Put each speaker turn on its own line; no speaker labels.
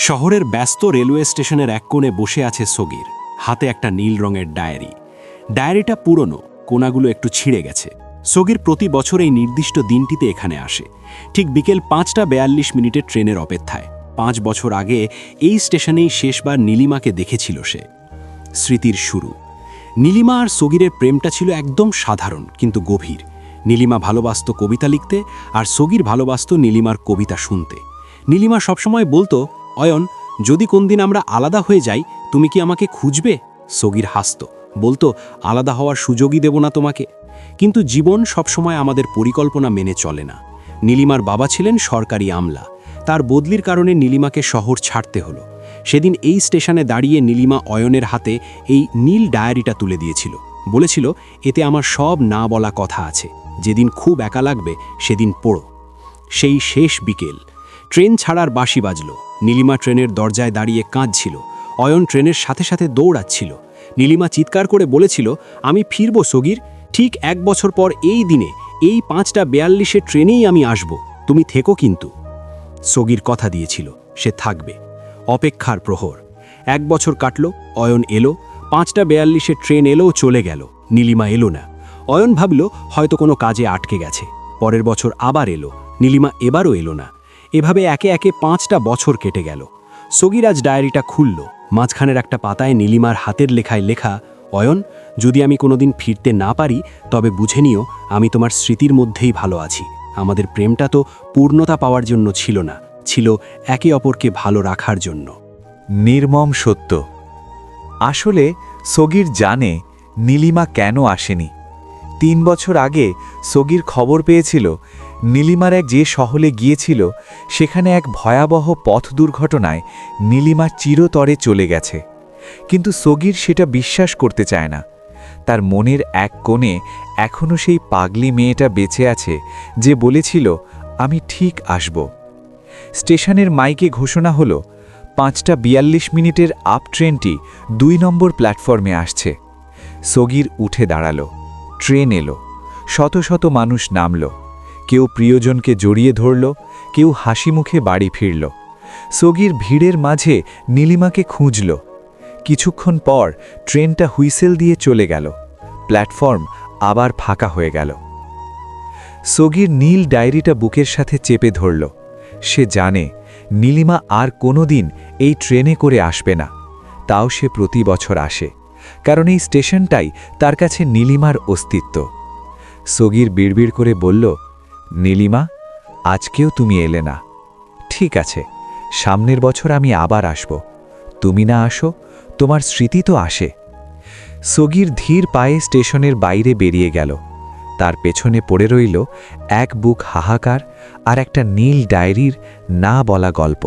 শহরের ব্যস্ত রেলওয়ে স্টেশনের এক কোণে বসে আছে সগীর, হাতে একটা নীল রঙের ডায়েরি। ডায়েরিটা পুরনো, কোনাগুলো একটু ছিঁড়ে গেছে। সগীর প্রতি বছর এই নির্দিষ্ট দিনটিতে এখানে আসে, ঠিক বিকেল 5:42 ট্রেনের অপেক্ষায়। 5 বছর আগে এই স্টেশনেই শেষবার নীলিমাকে দেখেছিল সে। স্মৃতির শুরু। নীলিমা আর সগীরের প্রেমটা ছিল একদম সাধারণ কিন্তু গভীর। নীলিমা ভালোবাসত কবিতা লিখতে, আর সগীর ভালোবাসত নীলিমার কবিতা শুনতে। নীলিমা সবসময় বলতো, অয়ন, যদি কোনদিন আমরা আলাদা হয়ে যাই, তুমি কি আমাকে খুঁজবে? সগীর হাসত, বলতো, আলাদা হওয়ার সুযোগই দেব না তোমাকে। কিন্তু জীবন সবসময় আমাদের পরিকল্পনা মেনে চলে না। নীলিমার বাবা ছিলেন সরকারি আমলা। তার বদলির কারণে নীলিমাকে শহর ছাড়তে হলো। সেদিন এই স্টেশনে দাঁড়িয়ে নীলিমা অয়নের হাতে এই নীল ডায়েরিটা তুলে দিয়েছিল। বলেছিল, এতে আমার সব না বলা কথা আছে, যেদিন খুব একা লাগবে সেদিন পড়ো। সেই শেষ বিকেল, ট্রেন ছাড়ার বাঁশি বাজল। নীলিমা ট্রেনের দরজায় দাঁড়িয়ে কাঁদছিল। অয়ন ট্রেনের সাথে সাথে দৌড়াচ্ছিল। নীলিমা চিৎকার করে বলেছিল, আমি ফিরব সগীর, ঠিক 1 বছর পর এই দিনে, এই 5:42 ট্রেনেই আমি আসব, তুমি থেকো কিন্তু। সগীর কথা দিয়েছিল, সে থাকবে। অপেক্ষার প্রহর। 1 বছর কাটল, অয়ন এলো। 5:42 ট্রেন এলো, চলে গেল। নীলিমা এলো না। অয়ন ভাবল হয়তো কোনো কাজে আটকে গেছে। পরের বছর আবার এলো, নীলিমা এবারও এলো না। এভাবে একে একে 5টা বছর কেটে গেল। সগীর আজ ডায়েরিটা খুলল। মাঝখানের একটা পাতায় নীলিমার হাতের লেখায় লেখা, অয়ন, যদি আমি কোনোদিন ফিরতে না পারি, তবে বুঝে নিও আমি তোমার স্মৃতির মধ্যেই ভালো আছি। আমাদের প্রেমটা তো পূর্ণতা পাওয়ার জন্য ছিল না, ছিল একে অপরকে ভালো রাখার জন্য।
নির্মম সত্য। আসলে সগীর জানে নীলিমা কেন আসেনি। 3 বছর আগে সগীর খবর পেয়েছিল নীলিমার যে শহরে গিয়েছিল সেখানে এক ভয়াবহ পথ দুর্ঘটনায় নীলিমা চিরতরে চলে গেছে। কিন্তু সগীর সেটা বিশ্বাস করতে চায় না। তার মনের এক কোণে এখনও সেই পাগলি মেয়েটা বেঁচে আছে যে বলেছিল, আমি ঠিক আসব। স্টেশনের মাইকে ঘোষণা হলো 5:42 আপ ট্রেনটি 2 নম্বর প্ল্যাটফর্মে আসছে। সগীর উঠে দাঁড়ালো। ট্রেন এলো। শত শত মানুষ নামল। কেউ প্রিয়জনকে জড়িয়ে ধরল, কেউ হাসি মুখে বাড়ি ফিরল। সগীর ভিড়ের মাঝে নীলিমাকে খুঁজল। কিছুক্ষণ পর ট্রেনটা হুইসেল দিয়ে চলে গেল। প্ল্যাটফর্ম আবার ফাঁকা হয়ে গেল। সগীর নীল ডায়েরিটা বুকের সাথে চেপে ধরল। সে জানে নীলিমা আর কোনোদিন এই ট্রেনে করে আসবে না। তাও সে প্রতি বছর আসে, কারণ এই স্টেশনটাই তার কাছে নীলিমার অস্তিত্ব। সগীর বিড়বিড় করে বলল, নীলিমা, আজকেও তুমি এলে না। ঠিক আছে, সামনের বছর আমি আবার আসব। তুমি না আসো, তোমার স্মৃতি তো আসে। সগীর ধীর পায়ে স্টেশনের বাইরে বেরিয়ে গেল। তার পেছনে পড়ে রইল এক বুক হাহাকার আর একটা নীল ডায়েরির না বলা গল্প।